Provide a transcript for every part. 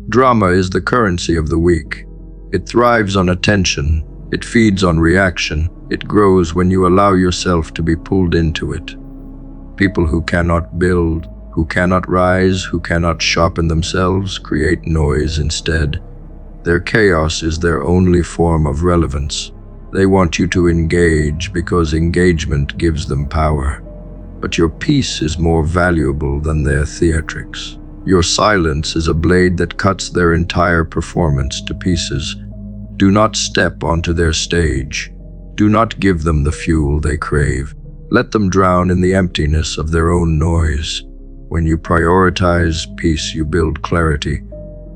Drama is the currency of the weak. It thrives on attention. It feeds on reaction. It grows when you allow yourself to be pulled into it. People who cannot build, who cannot rise, who cannot sharpen themselves, create noise instead. Their chaos is their only form of relevance. They want you to engage because engagement gives them power. But your peace is more valuable than their theatrics. Your silence is a blade that cuts their entire performance to pieces. Do not step onto their stage. Do not give them the fuel they crave. Let them drown in the emptiness of their own noise. When you prioritize peace, you build clarity.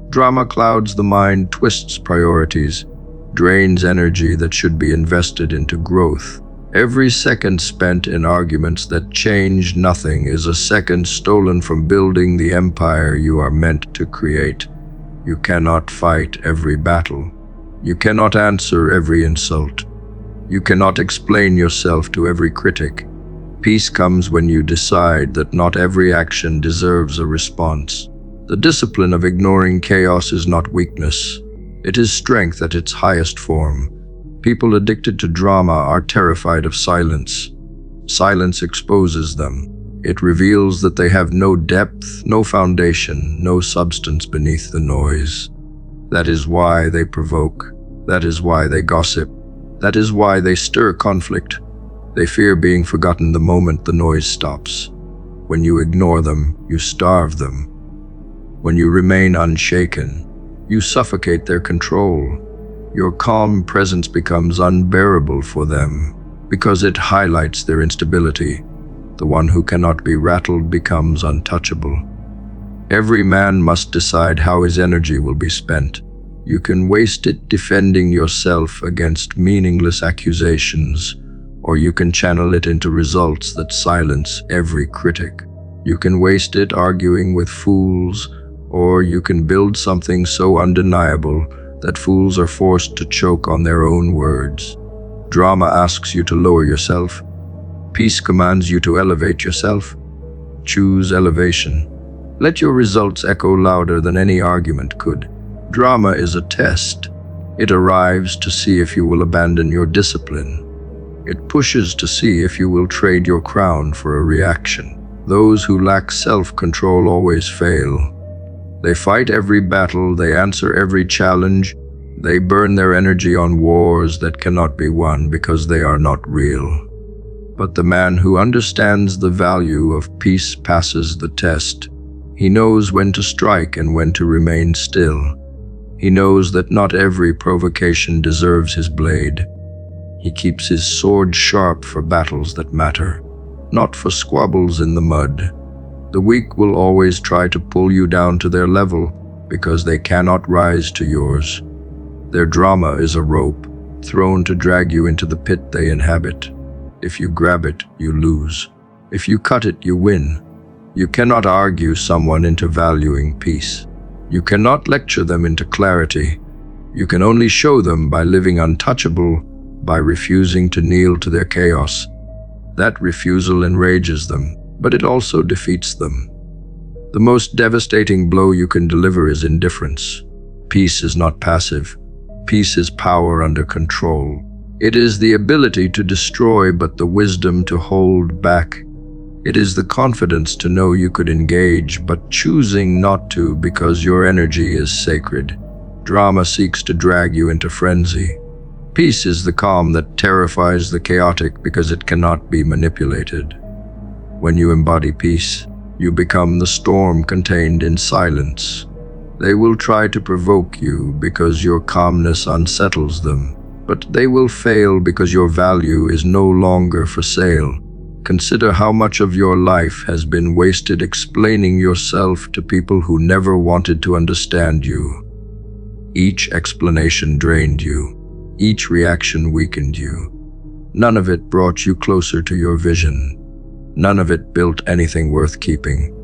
Drama clouds the mind, twists priorities, drains energy that should be invested into growth. Every second spent in arguments that change nothing is a second stolen from building the empire you are meant to create. You cannot fight every battle. You cannot answer every insult. You cannot explain yourself to every critic. Peace comes when you decide that not every action deserves a response. The discipline of ignoring chaos is not weakness. It is strength at its highest form. People addicted to drama are terrified of silence. Silence exposes them. It reveals that they have no depth, no foundation, no substance beneath the noise. That is why they provoke. That is why they gossip. That is why they stir conflict. They fear being forgotten the moment the noise stops. When you ignore them, you starve them. When you remain unshaken, you suffocate their control. Your calm presence becomes unbearable for them because it highlights their instability. The one who cannot be rattled becomes untouchable. Every man must decide how his energy will be spent. You can waste it defending yourself against meaningless accusations, or you can channel it into results that silence every critic. You can waste it arguing with fools, or you can build something so undeniable that fools are forced to choke on their own words. Drama asks you to lower yourself. Peace commands you to elevate yourself. Choose elevation. Let your results echo louder than any argument could. Drama is a test. It arrives to see if you will abandon your discipline. It pushes to see if you will trade your crown for a reaction. Those who lack self-control always fail. They fight every battle, they answer every challenge, they burn their energy on wars that cannot be won because they are not real. But the man who understands the value of peace passes the test. He knows when to strike and when to remain still. He knows that not every provocation deserves his blade. He keeps his sword sharp for battles that matter, not for squabbles in the mud. The weak will always try to pull you down to their level because they cannot rise to yours. Their drama is a rope, thrown to drag you into the pit they inhabit. If you grab it, you lose. If you cut it, you win. You cannot argue someone into valuing peace. You cannot lecture them into clarity. You can only show them by living untouchable, by refusing to kneel to their chaos. That refusal enrages them, but it also defeats them. The most devastating blow you can deliver is indifference. Peace is not passive. Peace is power under control. It is the ability to destroy, but the wisdom to hold back. It is the confidence to know you could engage, but choosing not to because your energy is sacred. Drama seeks to drag you into frenzy. Peace is the calm that terrifies the chaotic because it cannot be manipulated. When you embody peace, you become the storm contained in silence. They will try to provoke you because your calmness unsettles them, but they will fail because your value is no longer for sale. Consider how much of your life has been wasted explaining yourself to people who never wanted to understand you. Each explanation drained you. Each reaction weakened you. None of it brought you closer to your vision. None of it built anything worth keeping.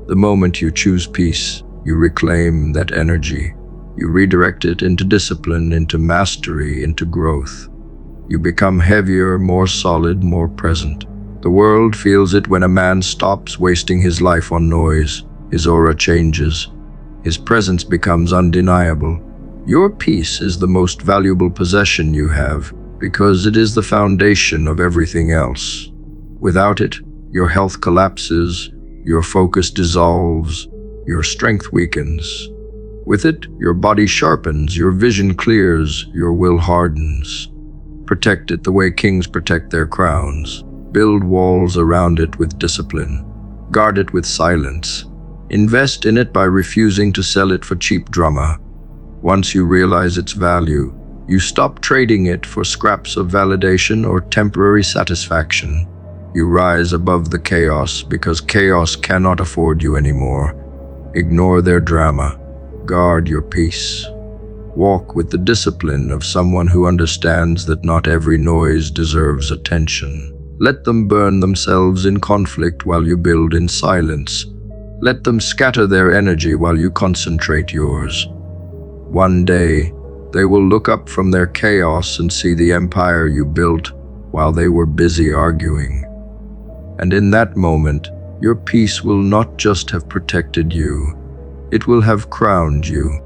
The moment you choose peace, you reclaim that energy. You redirect it into discipline, into mastery, into growth. You become heavier, more solid, more present. The world feels it when a man stops wasting his life on noise. His aura changes. His presence becomes undeniable. Your peace is the most valuable possession you have because it is the foundation of everything else. Without it, your health collapses, your focus dissolves, your strength weakens. With it, your body sharpens, your vision clears, your will hardens. Protect it the way kings protect their crowns. Build walls around it with discipline. Guard it with silence. Invest in it by refusing to sell it for cheap drama. Once you realize its value, you stop trading it for scraps of validation or temporary satisfaction. You rise above the chaos because chaos cannot afford you anymore. Ignore their drama. Guard your peace. Walk with the discipline of someone who understands that not every noise deserves attention. Let them burn themselves in conflict while you build in silence. Let them scatter their energy while you concentrate yours. One day, they will look up from their chaos and see the empire you built while they were busy arguing. And in that moment, your peace will not just have protected you, it will have crowned you.